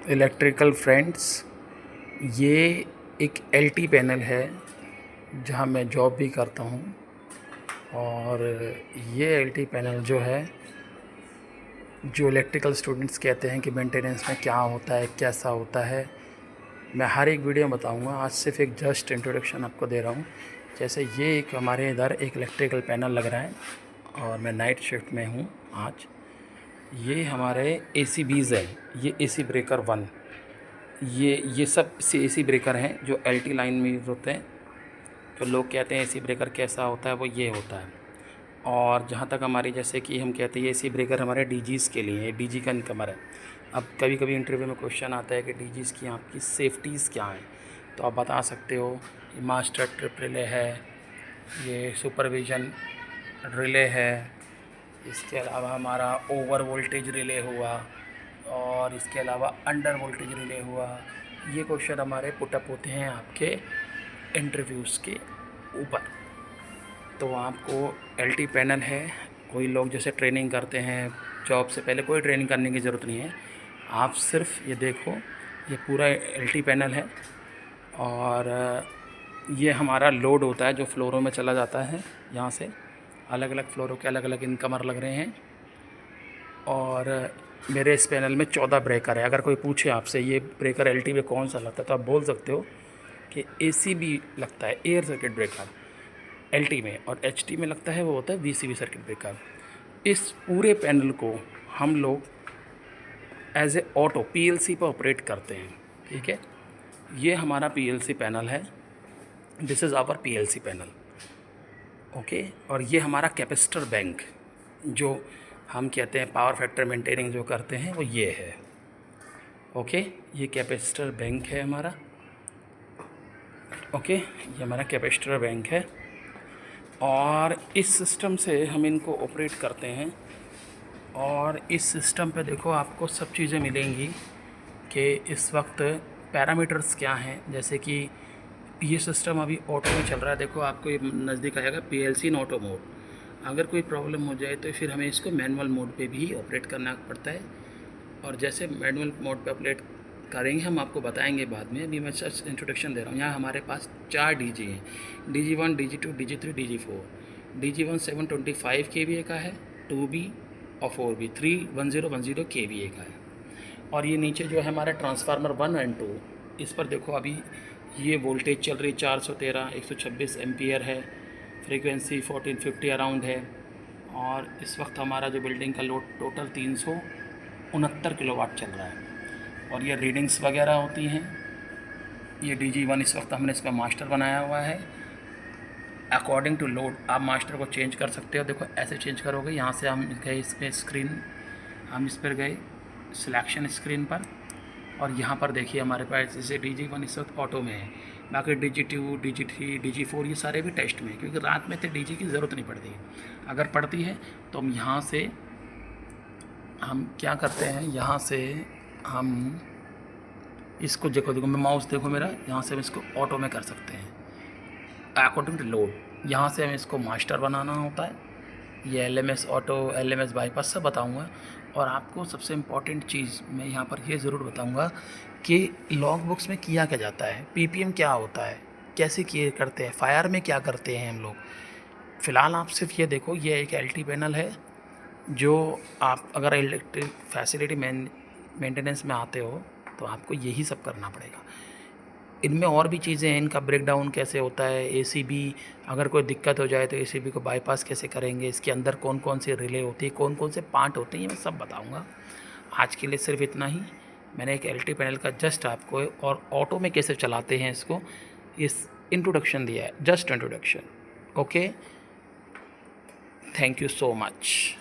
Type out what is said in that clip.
Electrical friends, ये एक LT panel है जहाँ मैं जॉब भी करता हूँ। और ये एलटी पैनल जो है, जो इलेक्ट्रिकल स्टूडेंट्स कहते हैं कि मेंटेनेंस में क्या होता है, कैसा होता है, मैं हर एक वीडियो में बताऊँगा। आज सिर्फ एक जस्ट इंट्रोडक्शन आपको दे रहा हूँ। जैसे ये एक हमारे इधर एक इलेक्ट्रिकल पैनल लग रहा है और मैं नाइट शिफ्ट में हूँ आज। ये हमारे ACBs हैं, ये AC ब्रेकर 1, ये सब AC ब्रेकर हैं जो LT लाइन में यूज़ होते हैं। तो लोग कहते हैं AC ब्रेकर कैसा होता है, वो ये होता है। और जहाँ तक हमारी, जैसे कि हम कहते हैं AC ब्रेकर हमारे DGs के लिए है, DG का इनकमर है। अब कभी कभी इंटरव्यू में क्वेश्चन आता है कि DGs की आपकी सेफ्टीज़ क्या हैं, तो आप बता सकते हो ये मास्टर ट्रिप रिले है, ये सुपरविज़न रिले है, इसके अलावा हमारा ओवर वोल्टेज रिले हुआ, और इसके अलावा अंडर वोल्टेज रिले हुआ। ये क्वेश्चन हमारे पुटअप होते हैं आपके इंटरव्यूज़ के ऊपर। तो आपको एलटी पैनल है, कोई लोग जैसे ट्रेनिंग करते हैं जॉब से पहले, कोई ट्रेनिंग करने की ज़रूरत नहीं है। आप सिर्फ ये देखो, ये पूरा एलटी पैनल है और ये हमारा लोड होता है जो फ्लोरों में चला जाता है। यहाँ से अलग अलग फ्लोरों के अलग अलग इनकमर लग रहे हैं। और मेरे इस पैनल में 14 ब्रेकर है। अगर कोई पूछे आपसे ये ब्रेकर एलटी में कौन सा लगता है, तो आप बोल सकते हो कि ACB लगता है, एयर सर्किट ब्रेकर, LT में, और HT में लगता है वो होता है VCB सर्किट ब्रेकर। इस पूरे पैनल को हम लोग एज ए ऑटो PLC पर ऑपरेट करते हैं। ठीक है, ये हमारा PLC पैनल है, this is our PLC panel. Okay, और ये हमारा कैपेसिटर बैंक, जो हम कहते हैं पावर फैक्टर मेंटेनिंग जो करते हैं, वो ये है। ओके, ये कैपेसिटर बैंक है हमारा। ओके, ये हमारा कैपेसिटर बैंक है और इस सिस्टम से हम इनको ऑपरेट करते हैं। और इस सिस्टम पे देखो आपको सब चीज़ें मिलेंगी कि इस वक्त पैरामीटर्स क्या हैं। जैसे कि ये सिस्टम अभी ऑटो में चल रहा है, देखो आपको ये नज़दीक आएगा PLC इन ऑटो मोड। अगर कोई प्रॉब्लम हो जाए तो फिर हमें इसको मैनुअल मोड पे भी ऑपरेट करना पड़ता है। और जैसे मैनुअल मोड पे ऑपरेट करेंगे हम आपको बताएंगे बाद में, अभी मैं जस्ट इंट्रोडक्शन दे रहा हूँ। यहाँ हमारे पास 4 DG हैं, DG1, DG2, DG3, DG4। DG1 725 kVA का है, 2B और 4B, 31010 kVA का है। और ये नीचे जो है हमारा ट्रांसफार्मर 1 और 2, इस पर देखो अभी ये वोल्टेज चल रही 413 126 एम्पियर है, फ्रीक्वेंसी 1450 अराउंड है। और इस वक्त हमारा जो बिल्डिंग का लोड टोटल 369 किलोवाट चल रहा है। और ये रीडिंग्स वगैरह होती हैं। ये DG1 इस वक्त हमने इसका मास्टर बनाया हुआ है। अकॉर्डिंग टू लोड आप मास्टर को चेंज कर सकते हो। देखो ऐसे चेंज करोगे, यहाँ से हम गए इसमें स्क्रीन, हम इस पर गए सिलेक्शन स्क्रीन पर, और यहाँ पर देखिए हमारे पास जैसे DG1 इस वक्त ऑटो में है, बाकी DG2, DG3, DG4 ये सारे भी टेस्ट में है, क्योंकि रात में तो DG की ज़रूरत नहीं पड़ती है। अगर पड़ती है तो हम यहाँ से हम क्या करते हैं, यहाँ से हम इसको देखो मैं माउस देखो मेरा, यहाँ से हम इसको ऑटो में कर सकते हैं अकॉर्डिंग टू लोड। यहाँ से हमें इसको मास्टर बनाना होता है। ये LMS ऑटो, LMS बाईपास सब बताऊँगा। और आपको सबसे इम्पॉर्टेंट चीज़ मैं यहाँ पर ये ज़रूर बताऊँगा कि लॉग बुक्स में किया क्या जाता है, PPM क्या होता है, कैसे किए करते हैं, फायर में क्या करते हैं हम लोग। फ़िलहाल आप सिर्फ ये देखो, ये एक LT पैनल है जो आप अगर इलेक्ट्रिक फैसिलिटी मेंटेनेंस में आते हो तो आपको यही सब करना पड़ेगा। इनमें और भी चीज़ें हैं, इनका ब्रेक डाउन कैसे होता है, ACB अगर कोई दिक्कत हो जाए तो ACB को बाईपास कैसे करेंगे, इसके अंदर कौन कौन सी रिले होती है, कौन कौन से पार्ट होते हैं, ये मैं सब बताऊंगा। आज के लिए सिर्फ इतना ही। मैंने एक LT पैनल का जस्ट आपको, और ऑटो में कैसे चलाते हैं इसको, इस इंट्रोडक्शन दिया है, just introduction. Okay, thank you so much.